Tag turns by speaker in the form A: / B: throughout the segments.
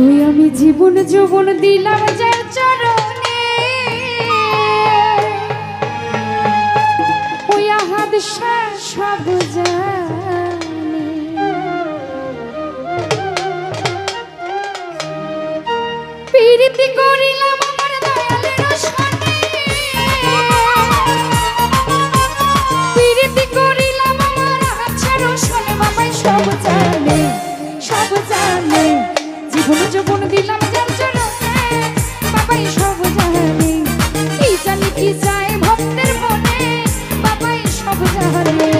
A: ওই আমি জীবন যৌবন দিলাম যার চরণে, ওই আহাদ সব জানে। প্রীতি করিলাম আমার দয়ালের সনে, প্রীতি করিলাম আমার আহাদ সনে। বাবাই সব জানে, সব জানে। জীবন যৌবন দিলাম যার চরণে, বাবাই সব জানে। কি জানি কি চায় ভক্তের মনে, বাবাই সব জানে।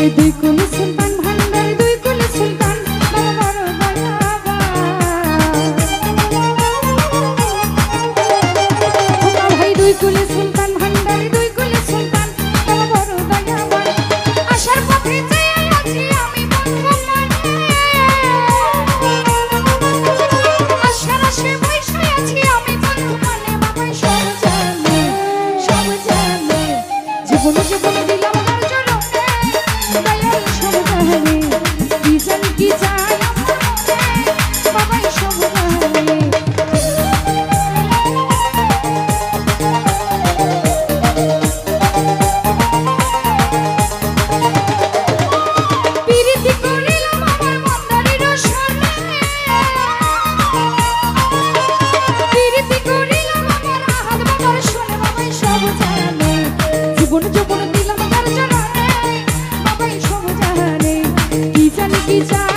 A: ভাই দুই কুলে সুলতান ভান্ডার দুই কুলে সুলতান বাবা বড় দয়াবান ভাই দুই কুলে সুলতান ভান্ডার দুই কুলে সুলতান বাবা বড় দয়াবান আসার পথে চেয়ে আছি আমি বন্ধু আশার আশে বসে আছি আমি বন্ধু মনে বাবা সব জানে জীবন জীবন দিলাম তার চরণে দয়াল সব জানে কি জানি কি চাই আমার মনে বাবাই সব জানে প্রীতি করিলাম আমার মন্দারের সনে প্রীতি করিলাম আমার আহাদ বাবার সনে বাবাই সব জানে জীবন জীবন দিলাম তার চরণে বাবাই সব জানে কি জানি কি চাই